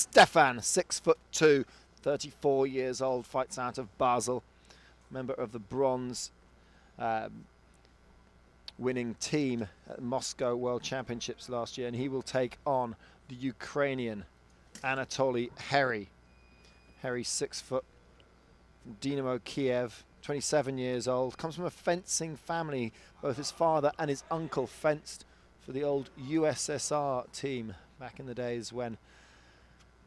STEFFEN, 6'2", 34 years old, fights out of Basel, member of the bronze winning team at Moscow World Championships last year, and he will take on the Ukrainian Anatoly HEREY. HEREY, 6 foot, from Dynamo Kiev, 27 years old, comes from a fencing family. Both his father and his uncle fenced for the old USSR team back in the days when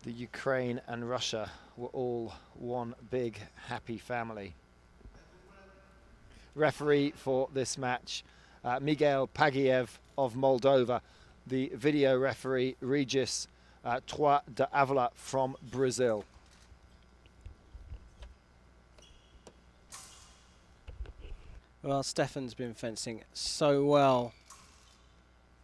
the Ukraine and Russia were all one big happy family. Referee for this match, Miguel Pagiev of Moldova. The video referee, Regis Trois de Avila from Brazil. Well, Steffen's been fencing so well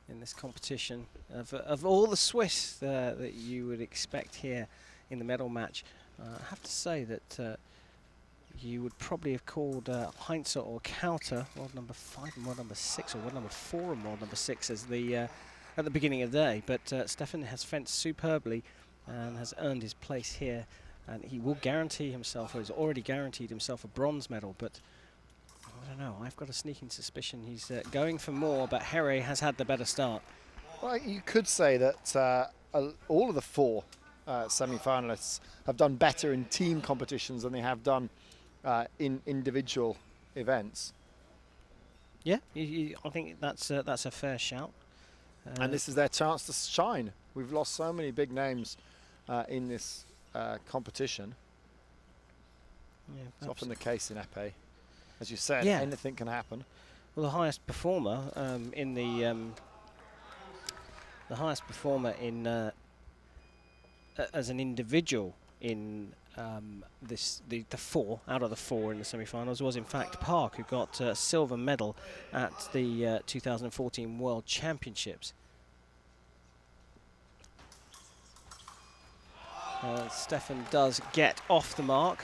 in this competition. Of all the Swiss that you would expect here in the medal match, I have to say that you would probably have called Heinze or Kauter, world number 5 and world number 6, or world number 4 and world number 6 as the at the beginning of the day. But Steffen has fenced superbly and has earned his place here, and he will guarantee himself, or has already guaranteed himself, a bronze medal. But I don't know, I've got a sneaking suspicion he's going for more, but HEREY has had the better start. Well, you could say that all of the 4 semi-finalists have done better in team competitions than they have done in individual events. Yeah, I think that's a fair shout. And this is their chance to shine. We've lost so many big names in this competition. Yeah, it's often the case in épée. As you said, yeah, anything can happen. Well, the highest performer in as an individual in the 4 out of the 4 in the semi-finals was in fact Park, who got a silver medal at the 2014 World Championships. Steffen does get off the mark.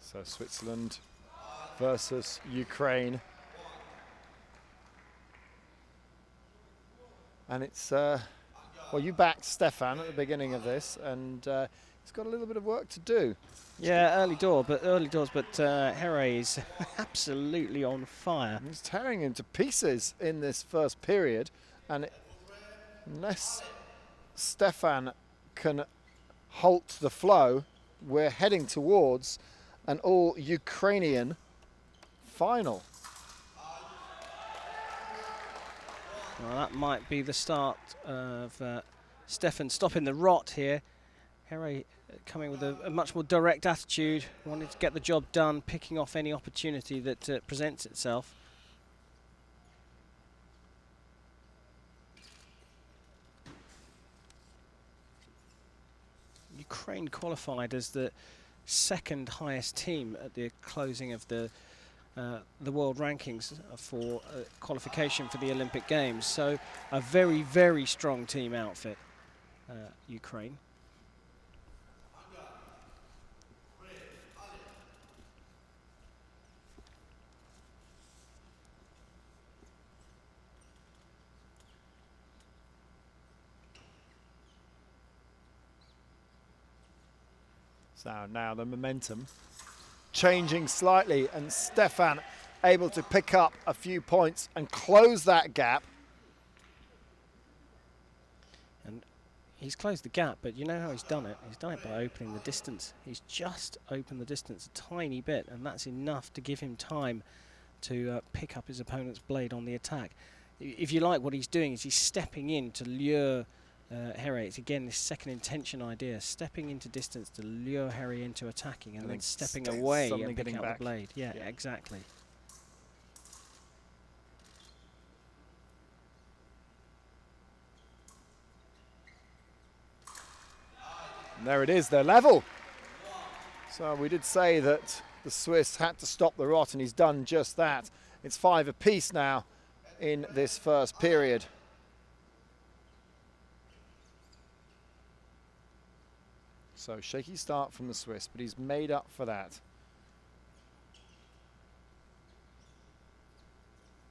So Switzerland versus Ukraine. And it's, well, you backed Steffen at the beginning of this, and he's got a little bit of work to do. Yeah, early doors, but HEREY is absolutely on fire. He's tearing him to pieces in this first period, and unless Steffen can halt the flow, we're heading towards an all-Ukrainian final. Well, that might be the start of Steffen stopping the rot here. HEREY coming with a much more direct attitude, wanting to get the job done, picking off any opportunity that presents itself. Ukraine qualified as the second highest team at the closing of the world rankings for qualification for the Olympic Games. So a very, very strong team outfit, Ukraine. So now the momentum changing slightly, and Steffen able to pick up a few points and close that gap. And he's closed the gap, but you know how he's done it? He's done it by opening the distance. He's just opened the distance a tiny bit, and that's enough to give him time to pick up his opponent's blade on the attack. If you like, what he's doing is he's stepping in to lure HEREY. It's again this second intention idea, stepping into distance to lure HEREY into attacking, and then stepping away and picking up the blade. Yeah, exactly. And there it is, they're level. So we did say that the Swiss had to stop the rot, and he's done just that. It's 5 apiece now in this first period. So shaky start from the Swiss, but he's made up for that.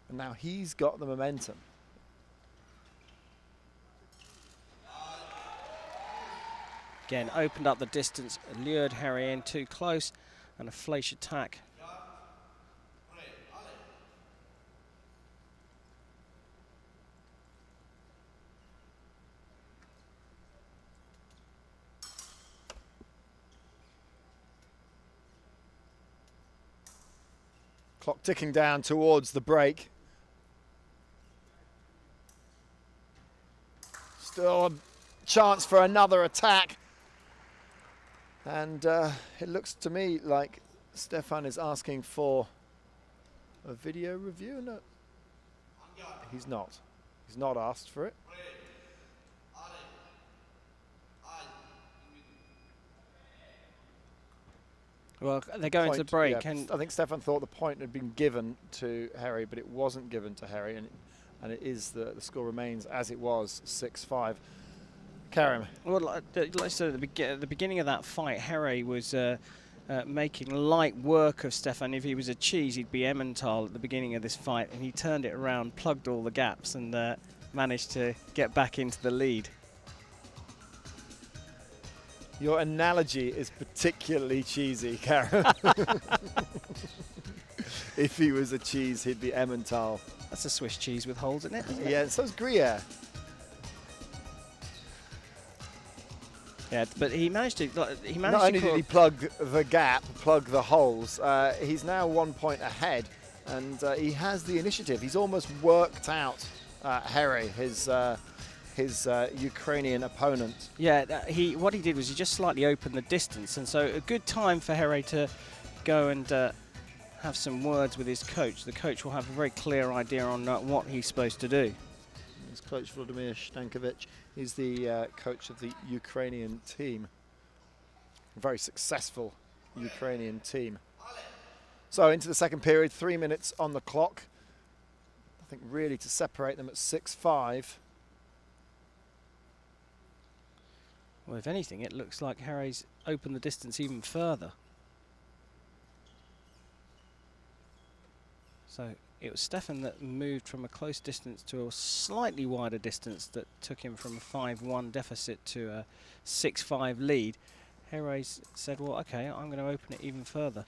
And now he's got the momentum. Again, opened up the distance, lured HEREY in too close, and a flash attack. Clock ticking down towards the break. Still a chance for another attack. And it looks to me like STEFFEN is asking for a video review. No, he's not. He's not asked for it. Well, they're going to break. Yeah, And I think STEFFEN thought the point had been given to HEREY, but it wasn't given to HEREY, and it is the score remains as it was, 6-5. Karim. Well, like I said at the beginning of that fight, HEREY was making light work of STEFFEN. If he was a cheese, he'd be Emmental at the beginning of this fight, and he turned it around, plugged all the gaps, and managed to get back into the lead. Your analogy is particularly cheesy, Karim. If he was a cheese, he'd be Emmental. That's a Swiss cheese with holes in it, isn't it? Yeah, so's Gruyere. Yeah, but he managed to. Not only did he plug the gap, plug the holes, he's now 1 point ahead, and he has the initiative. He's almost worked out HEREY, his Ukrainian opponent. Yeah, what he did was he just slightly opened the distance, and so a good time for HEREY to go and have some words with his coach. The coach will have a very clear idea on what he's supposed to do. His coach Vladimir Stankovic is the coach of the Ukrainian team. A very successful Ukrainian team. So into the second period, 3 minutes on the clock. I think really to separate them at 6-5. Well, if anything, it looks like HEREY's opened the distance even further. So it was STEFFEN that moved from a close distance to a slightly wider distance that took him from a 5-1 deficit to a 6-5 lead. HEREY said, well, okay, I'm going to open it even further.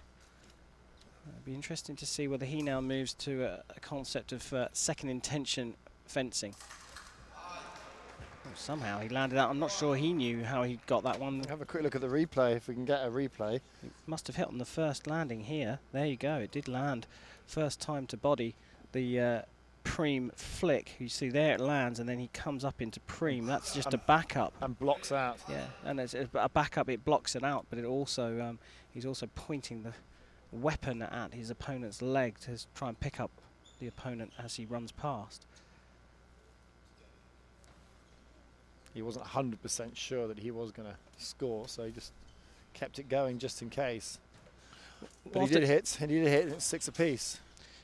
It'll be interesting to see whether he now moves to a concept of second intention fencing. Somehow he landed out. I'm not sure he knew how he got that one. Have a quick look at the replay, if we can get a replay. It must have hit on the first landing here. There you go. It did land. First time to body the Prime flick. You see there it lands, and then he comes up into Prime. That's just a backup. And blocks out. Yeah, and it's a backup. It blocks it out, but it also he's also pointing the weapon at his opponent's leg to try and pick up the opponent as he runs past. He wasn't 100% sure that he was going to score, so he just kept it going just in case. But he did hit, and it's 6 apiece.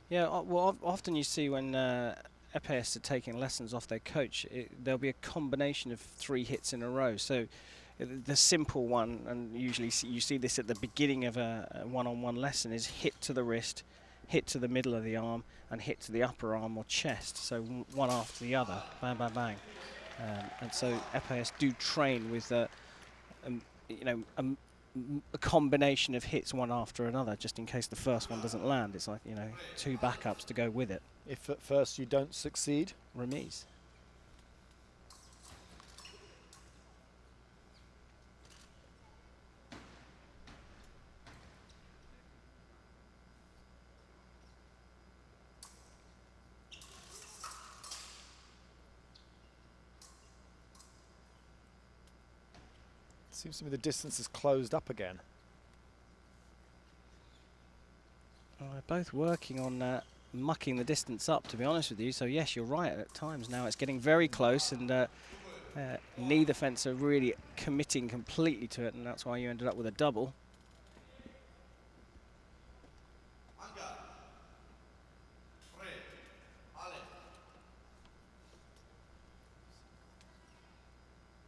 Yeah, well, often you see when EPS are taking lessons off their coach, there'll be a combination of 3 hits in a row. So the simple one, and usually you see this at the beginning of a one-on-one lesson, is hit to the wrist, hit to the middle of the arm, and hit to the upper arm or chest. So one after the other, bang, bang, bang. And so EPS do train with a combination of hits one after another, just in case the first one doesn't land. It's like, 2 backups to go with it. If at first you don't succeed, remise. Seems to me the distance is closed up again. Well, they're both working on mucking the distance up, to be honest with you. So yes, you're right. At times now it's getting very close, and neither fencer really committing completely to it, and that's why you ended up with a double.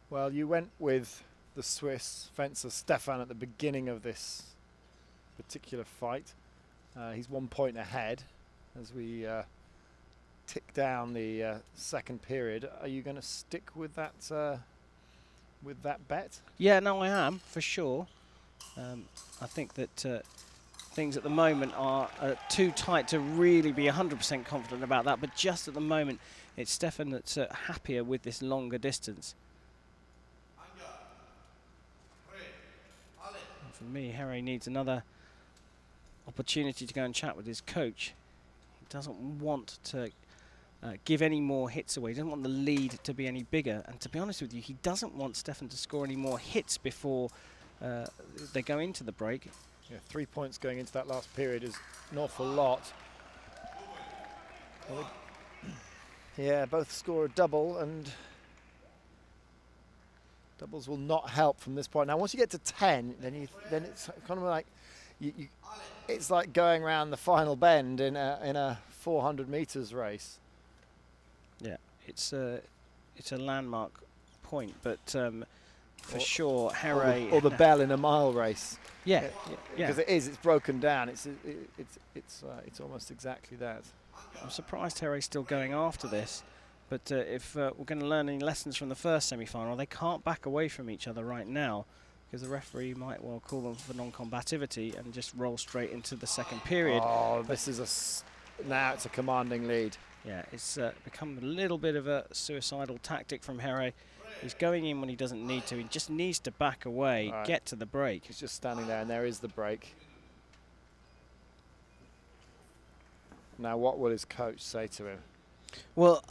Well, you went with the Swiss fencer STEFFEN at the beginning of this particular fight. He's 1 point ahead as we tick down the second period. Are you going to stick with that bet? Yeah, no, I am, for sure. I think that things at the moment are too tight to really be 100% confident about that, but just at the moment, it's STEFFEN that's happier with this longer distance. And for me, HEREY needs another opportunity to go and chat with his coach. He doesn't want to give any more hits away. He doesn't want the lead to be any bigger. And to be honest with you, he doesn't want STEFFEN to score any more hits before they go into the break. Yeah, 3 points going into that last period is an awful lot. Well, yeah, both score a double, and doubles will not help from this point. Now, once you get to 10, then it's kind of like it's like going around the final bend in a 400 meters race. Yeah, it's a landmark point, but for sure, HEREY or the bell in a mile race. Yeah, because it's broken down. It's almost exactly that. I'm surprised HEREY's still going after this, but if we're going to learn any lessons from the first semi-final, they can't back away from each other right now, because the referee might well call them for non-combativity and just roll straight into the second period. Oh, this is now it's a commanding lead. Yeah, it's become a little bit of a suicidal tactic from HEREY. He's going in when he doesn't need to. He just needs to back away, get to the break. He's just standing there, and there is the break. Now, what will his coach say to him? Well,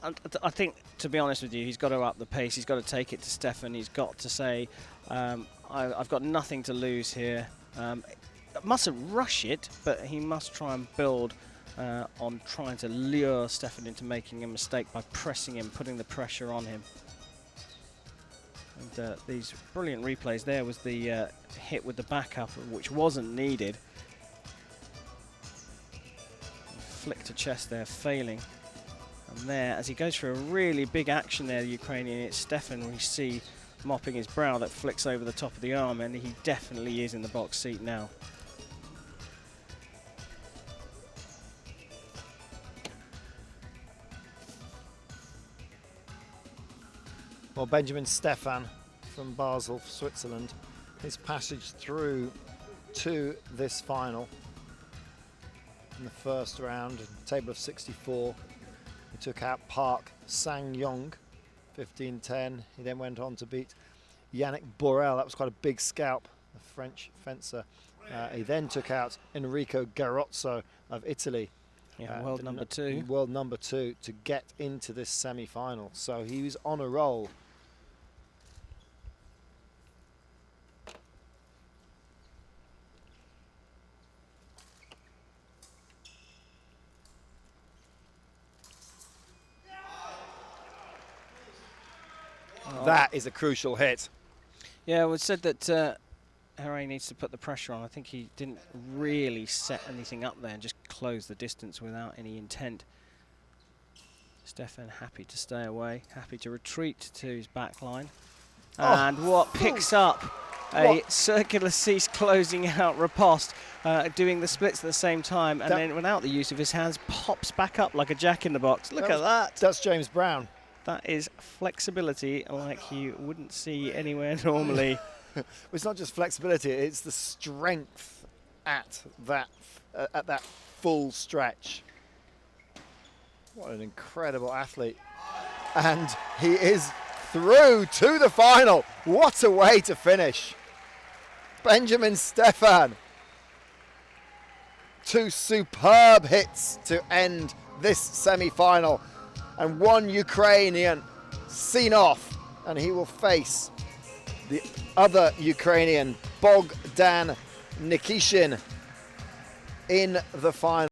I think, to be honest with you, he's got to up the pace. He's got to take it to STEFFEN. He's got to say, I've got nothing to lose here. Mustn't rush it, but he must try and build on trying to lure STEFFEN into making a mistake by pressing him, putting the pressure on him. And these brilliant replays. There was the hit with the backup, which wasn't needed. Flick to chest there, failing. And there, as he goes for a really big action there, the Ukrainian, it's STEFFEN we see mopping his brow that flicks over the top of the arm, and he definitely is in the box seat now. Well, Benjamin STEFFEN from Basel, Switzerland, his passage through to this final in the first round, table of 64. He took out Park Sang-yong, 15-10. He then went on to beat Yannick Borel. That was quite a big scalp, the French fencer. He then took out Enrico Garozzo of Italy. Yeah, world number two. World number two to get into this semi-final. So he was on a roll. That is a crucial hit. Yeah, well, it said that HEREY needs to put the pressure on. I think he didn't really set anything up there and just close the distance without any intent. STEFFEN happy to stay away, happy to retreat to his back line. And what picks up a circular cease closing out riposte, doing the splits at the same time, and then without the use of his hands, pops back up like a jack in the box. Look at that. That's James Brown. That is flexibility like you wouldn't see anywhere normally. Well, it's not just flexibility, it's the strength at that full stretch. What an incredible athlete. And he is through to the final. What a way to finish. Benjamin STEFFEN. Two superb hits to end this semi-final. And one Ukrainian seen off, and he will face the other Ukrainian, Bogdan Nikishin, in the final.